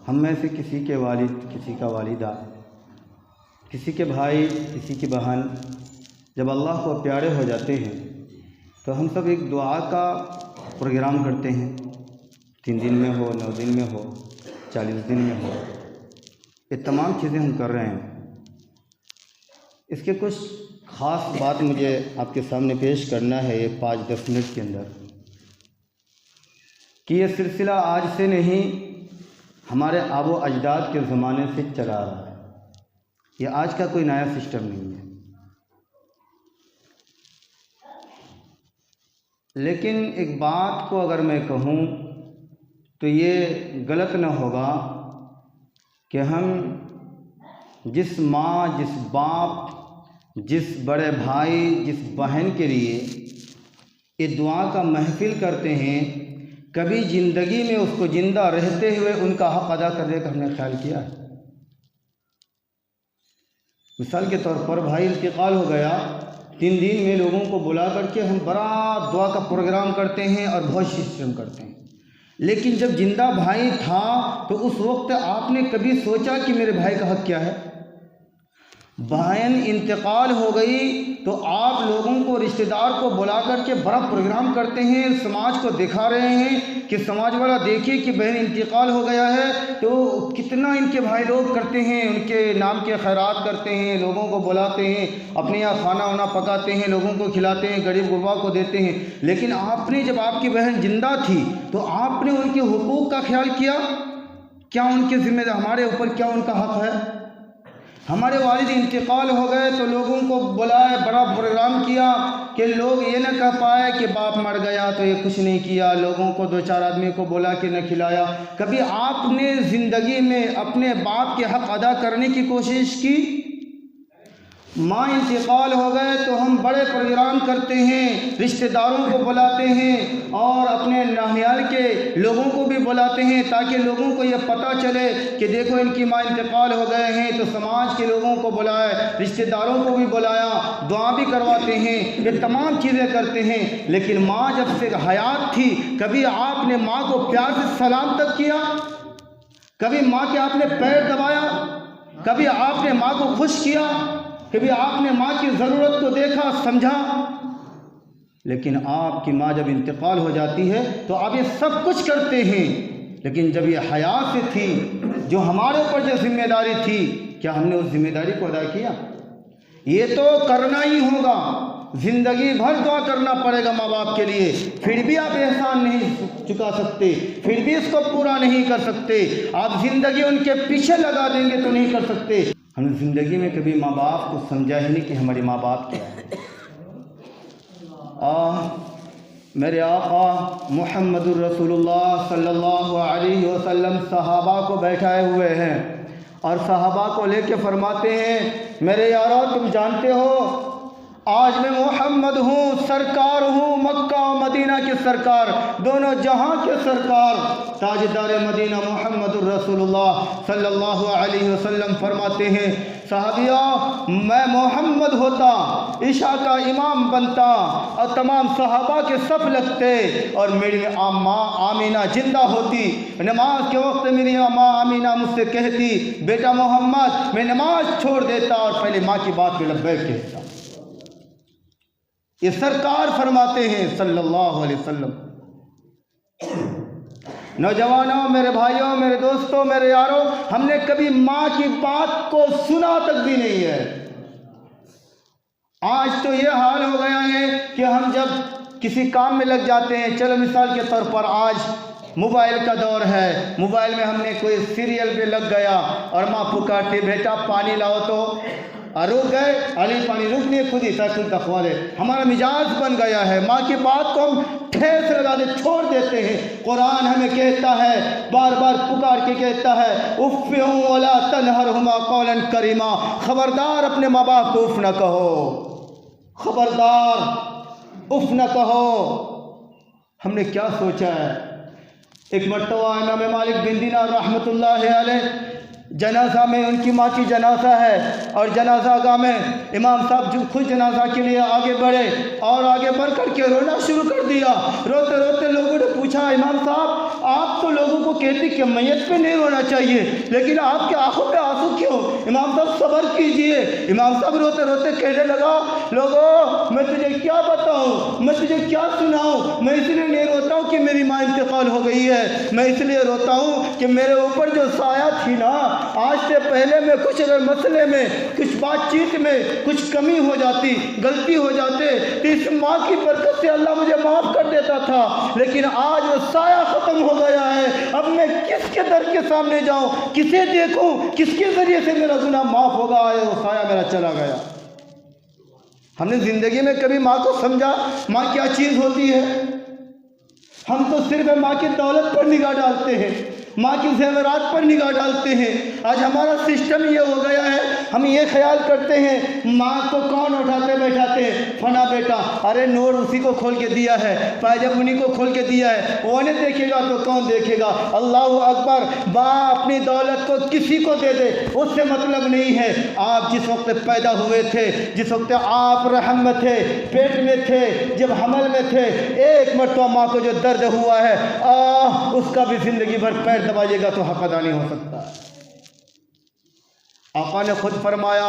हम में से किसी के वालिद, किसी का वालिदा, किसी के भाई, किसी की बहन जब अल्लाह को प्यारे हो जाते हैं तो हम सब एक दुआ का प्रोग्राम करते हैं। 3 दिन में हो, 9 दिन में हो, 40 दिन में हो, ये तमाम चीज़ें हम कर रहे हैं। इसके कुछ ख़ास बात मुझे आपके सामने पेश करना है ये 5-10 मिनट के अंदर, कि ये सिलसिला आज से नहीं, हमारे आबो अजदाद के ज़माने से चला आ रहा है। ये आज का कोई नया सिस्टम नहीं है। लेकिन एक बात को अगर मैं कहूँ तो ये गलत न होगा कि हम जिस माँ, जिस बाप, जिस बड़े भाई, जिस बहन के लिए ये दुआ का महफिल करते हैं, कभी ज़िंदगी में उसको ज़िंदा रहते हुए उनका हक़ अदा करने का हमने ख्याल किया है। मिसाल के तौर पर भाई इंतकाल हो गया, 3 दिन में लोगों को बुला करके हम बड़ा दुआ का प्रोग्राम करते हैं और बहुत सिस्टम करते हैं। लेकिन जब जिंदा भाई था तो उस वक्त आपने कभी सोचा कि मेरे भाई का हक़ क्या है? बहन इंतकाल हो गई तो आप लोगों को, रिश्तेदार को बुला करके बड़ा प्रोग्राम करते हैं, समाज को दिखा रहे हैं कि समाज वाला देखिए कि बहन इंतकाल हो गया है। तो कितना इनके भाई लोग करते हैं, उनके नाम के खैरात करते हैं, लोगों को बुलाते हैं, अपने यहाँ खाना वाना पकाते हैं, लोगों को खिलाते हैं, गरीब गुरबा को देते हैं। लेकिन आपने, जब आपकी बहन जिंदा थी तो आपने उनके हुकूक का ख्याल किया? क्या उनके जिम्मेदार, हमारे ऊपर क्या उनका हक़ है? हमारे वालिद इंतकाल हो गए तो लोगों को बुलाए, बड़ा प्रोग्राम किया कि लोग ये न कह पाए कि बाप मर गया तो ये कुछ नहीं किया, लोगों को 2-4 आदमी को बुला के न खिलाया। कभी आपने ज़िंदगी में अपने बाप के हक़ अदा करने की कोशिश की? माँ इंतकाल हो गए तो हम बड़े प्रोग्राम करते हैं, रिश्तेदारों को बुलाते हैं और अपने नाहियाल के लोगों को भी बुलाते हैं, ताकि लोगों को ये पता चले कि देखो इनकी माँ इंतकाल हो गए हैं। तो समाज के लोगों को बुलाए, रिश्तेदारों को भी बुलाया, दुआ भी करवाते हैं, ये तमाम चीज़ें करते हैं। लेकिन माँ जब से हयात थी, कभी आपने माँ को प्यार से सलाम तक किया? कभी माँ के आपने पैर दबाया? कभी आपने माँ को खुश किया? कभी आपने माँ की ज़रूरत को देखा, समझा? लेकिन आपकी माँ जब इंतकाल हो जाती है तो आप ये सब कुछ करते हैं। लेकिन जब ये हयात से थी, जो हमारे ऊपर जो जिम्मेदारी थी, क्या हमने उस जिम्मेदारी को अदा किया? ये तो करना ही होगा, ज़िंदगी भर दुआ करना पड़ेगा माँ बाप के लिए, फिर भी आप एहसान नहीं चुका सकते, फिर भी इसको पूरा नहीं कर सकते। आप ज़िंदगी उनके पीछे लगा देंगे तो नहीं कर सकते। हमने ज़िंदगी में कभी माँ बाप को समझा ही नहीं कि हमारे माँ बाप क्या है। मेरे आका मुहम्मदुर रसूलुल्लाह सल्लल्लाहु अलैहि वसल्लम सहाबा को बैठाए हुए हैं और सहाबा को लेके फरमाते हैं, मेरे यारो तुम जानते हो आज मैं मोहम्मद हूँ, सरकार हूँ, मक्का और मदीना के सरकार, दोनों जहां के सरकार, ताजदार मदीना मुहम्मदुर रसूलुल्लाह सल्लल्लाहु अलैहि वसल्लम फरमाते हैं, सहाबिया मैं मोहम्मद होता, ईशा का इमाम बनता और तमाम सहाबा के सफ लगते और मेरी माँ आमीना जिंदा होती। नमाज के वक्त मेरी माँ आमीना मुझसे कहती, बेटा मोहम्मद, मैं नमाज छोड़ देता और पहले माँ की बात में लब्बैक कहता। ये सरकार फरमाते हैं सल्लल्लाहु अलैहि वसल्लम। नौजवानों, मेरे भाइयों, मेरे दोस्तों, मेरे यारों, हमने कभी माँ की बात को सुना तक भी नहीं है। आज तो ये हाल हो गया है कि हम जब किसी काम में लग जाते हैं, चलो मिसाल के तौर पर आज मोबाइल का दौर है, मोबाइल में हमने कोई सीरियल पे लग गया और माँ पुकारती, बेटा पानी लाओ, तो रुक गए, अली पानी रुक नहीं, खुद ही तखवा दे। हमारा मिजाज बन गया है, माँ की बात को हम ठेस लगा दे, छोड़ देते हैं। कुरान हमें कहता है, बार बार पुकार के कहता है, उफ़्फ़िहुम वला तनहरहुमा क़ौलन करीमा, खबरदार अपने माँ बाप को उफ़ न कहो, खबरदार उफ़ न कहो। हमने क्या सोचा है? एक मरतबा इमाम मालिक बिन दीनार रहमतुल्लाह अलैह जनाजा में, उनकी माँ की जनाजा है और जनाजा गाह में इमाम साहब जो खुद जनाजा के लिए आगे बढ़े और आगे बढ़ कर के रोना शुरू कर दिया। रोते रोते लोगों ने पूछा, इमाम साहब आप तो लोगों को कहते कि मैयत पे नहीं रोना चाहिए, लेकिन आपके आंखों पे आंसू क्यों? इमाम साहब सब्र कीजिए। इमाम साहब रोते रोते कहने लगा, लोगों मैं तुझे क्या बताऊं, मैं तुझे क्या सुनाऊं। मैं इसलिए नहीं रोता हूं कि मेरी माँ इंतकाल हो गई है, मैं इसलिए रोता हूं कि मेरे ऊपर जो साया थी ना, आज से पहले मैं कुछ अगर मसले में, कुछ बातचीत में कुछ कमी हो जाती, गलती हो जाते, तो इस माँ की बरकत से अल्लाह मुझे माफ़ कर देता था। लेकिन आज वो साया ख़त्म हो गया है। अब मैं किसके दर के सामने जाऊं, किसे देखूं, किसके ज़रिए से मेरा गुनाह माफ़ होगा? वो साया मेरा चला गया। हमने ज़िंदगी में कभी माँ को समझा माँ क्या चीज़ होती है? हम तो सिर्फ माँ की दौलत पर निगाह डालते हैं, माँ की ज़ेवरात पर निगाह डालते हैं। आज हमारा सिस्टम ये हो गया है, हम ये ख्याल करते हैं माँ को कौन उठाते बैठाते हैं, फना बेटा, अरे नूर उसी को खोल के दिया है, पायजब उन्हीं को खोल के दिया है, वो नहीं देखेगा तो कौन देखेगा? अल्लाह अकबर। माँ अपनी दौलत को किसी को दे दे, उससे मतलब नहीं है। आप जिस वक्त पैदा हुए थे, जिस वक्त आप रहम में थे, पेट में थे, जब हमल में थे, एक मरतबा माँ को जो दर्द हुआ है, उसका भी ज़िंदगी भर पैर दबाइएगा तो हक अदा नहीं हो सकता। आका ने खुद फरमाया,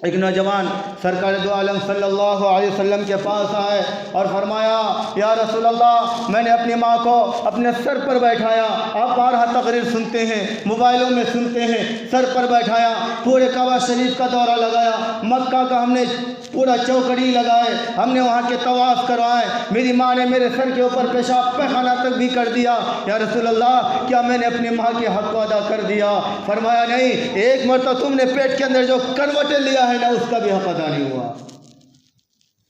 एक नौजवान सरकार दो आलम सल्लल्लाहु अलैहि वसल्लम के पास आए और फरमाया, या रसूल अल्लाह, मैंने अपनी माँ को अपने सर पर बैठाया। आप बारहा तकरीर सुनते हैं, मोबाइलों में सुनते हैं, सर पर बैठाया, पूरे काबा शरीफ का दौरा लगाया, मक्का का हमने पूरा चौकड़ी लगाए, हमने वहाँ के तवाफ़ करवाए। मेरी माँ ने मेरे सर के ऊपर पेशाब पैखाना तक भी कर दिया। या रसूल अल्लाह, क्या मैंने अपनी माँ के हक़ को अदा कर दिया? फरमाया, नहीं, एक मरतबा तुमने पेट के अंदर जो करवटें लिया है ना, उसका भी हक़ अदा नहीं हुआ।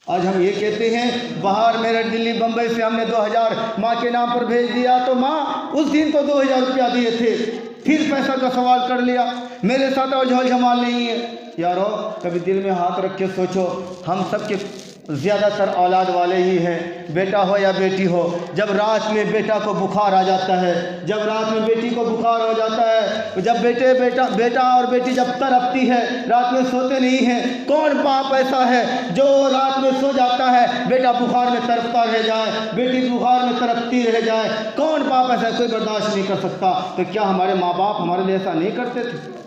आज हम ये कहते हैं बाहर मेरे दिल्ली बम्बई से हमने 2000 माँ के नाम पर भेज दिया, तो माँ उस दिन तो 2000 रुपया दिए थे, फिर पैसा का सवाल कर लिया। मेरे साथ और झोल झमाल नहीं है। यारो, कभी दिल में हाथ रख के सोचो, हम सब के ज़्यादातर औलाद वाले ही हैं, बेटा हो या बेटी हो। जब रात में बेटा को बुखार आ जाता है, जब रात में बेटी को बुखार हो जाता है, जब बेटा और बेटी जब तड़पती है, रात में सोते नहीं हैं, कौन बाप ऐसा है जो रात में सो जाता है, बेटा बुखार में तड़पता रह जाए, बेटी बुखार में तड़पती रह जाए? कौन बाप ऐसा? कोई बर्दाश्त नहीं कर सकता। तो क्या हमारे माँ बाप हमारे लिए ऐसा नहीं करते थे?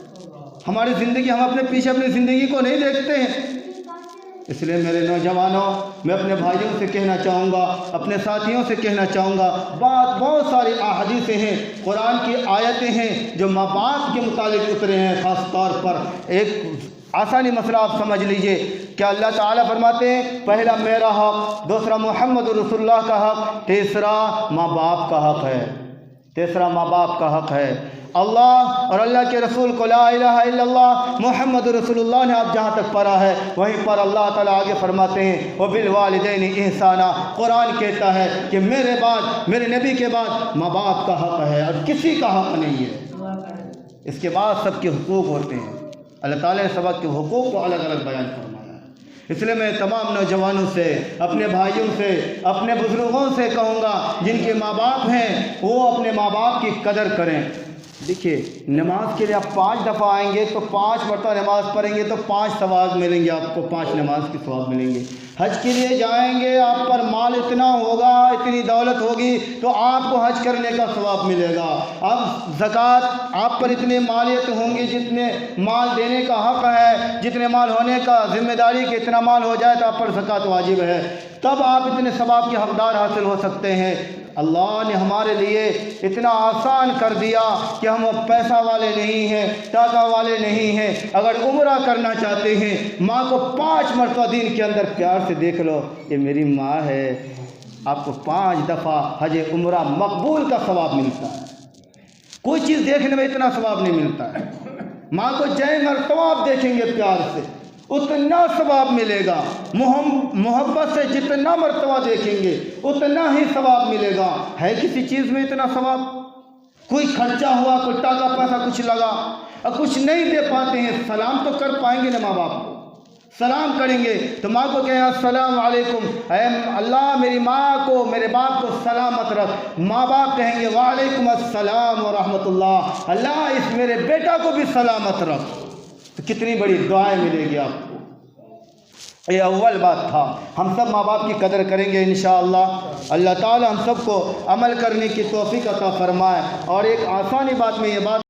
हमारी ज़िंदगी, हम अपने पीछे अपनी ज़िंदगी को नहीं देखते हैं। इसलिए मेरे नौजवानों, मैं अपने भाइयों से कहना चाहूँगा, अपने साथियों से कहना चाहूँगा, बहुत सारी अहादीसें हैं, कुरान की आयतें हैं जो माँ बाप के मुतालिक उतरे हैं। ख़ास तौर पर एक आसानी मसला आप समझ लीजिए, क्या अल्लाह ताला फरमाते हैं, पहला मेरा हक़, दूसरा मोहम्मद रसूलुल्लाह का हक़, तीसरा माँ बाप का हक़ है, तीसरा माँ बाप का हक़ है। अल्लाह और अल्लाह के रसूल को ला इलाहा इल्लल्लाह मुहम्मद रसूलुल्लाह ने आप जहाँ तक पढ़ा है, वहीं पर अल्लाह ताला आगे फरमाते हैं, व बिल वालिदैन ihsana। कुरान कहता है कि मेरे बाद, मेरे नबी के बाद माँ बाप का हक़ है और किसी का हक़ नहीं है। इसके बाद सबके हुकूक़ होते हैं। अल्लाह ताला ने सबक के हुकूक़ को अलग अलग बयान फरमाया है। इसलिए मैं तमाम नौजवानों से, अपने भाइयों से, अपने बुज़ुर्गों से कहूँगा, जिनके माँ बाप हैं, वो अपने माँ बाप की कदर करें। देखिए, नमाज के लिए आप 5 दफ़ा आएंगे तो 5 मरतबा नमाज़ पढ़ेंगे तो 5 सवाब मिलेंगे, आपको 5 नमाज के सवाब मिलेंगे। हज के लिए जाएंगे, आप पर माल इतना होगा, इतनी दौलत होगी तो आपको हज करने का सवाब मिलेगा। अब ज़कात, आप पर इतने मालियत होंगी, जितने माल देने का हक़ है, जितने माल होने का जिम्मेदारी के इतना माल हो जाए तो आप पर ज़कात वाजिब है, तब आप इतने सवाब के हक़दार हासिल हो सकते हैं। अल्लाह ने हमारे लिए इतना आसान कर दिया कि हम पैसा वाले नहीं हैं, टाका वाले नहीं हैं। अगर उम्रा करना चाहते हैं, माँ को 5 मरतबा दिन के अंदर प्यार से देख लो, ये मेरी माँ है, आपको 5 दफ़ा हज उम्रा मकबूल का सवाब मिलता है। कोई चीज़ देखने में इतना सवाब नहीं मिलता है। माँ को जय मरतबा आप देखेंगे प्यार से, उतना सवाब मिलेगा। मोहब्बत से जितना मर्तबा देखेंगे उतना ही सवाब मिलेगा। है किसी चीज़ में इतना सवाब? कोई खर्चा हुआ, कोई टाका पैसा कुछ लगा और कुछ नहीं दे पाते हैं, सलाम तो कर पाएंगे ना माँ बाप को? सलाम करेंगे तो माँ को कहें अस्सलाम वालेकुम, अल्लाह मेरी माँ को, मेरे बाप को सलामत रख। माँ बाप कहेंगे वालेकुम अस्सलाम व रहमतुल्लाह, अल्लाह इस मेरे बेटा को भी सलामत रख। तो कितनी बड़ी दुआएं मिलेगी आपको। ये अव्वल बात था। हम सब माँ बाप की कदर करेंगे इंशाअल्लाह। अल्लाह ताला हम सबको अमल करने की तौफीक अता फरमाए। और एक आसानी बात में ये बात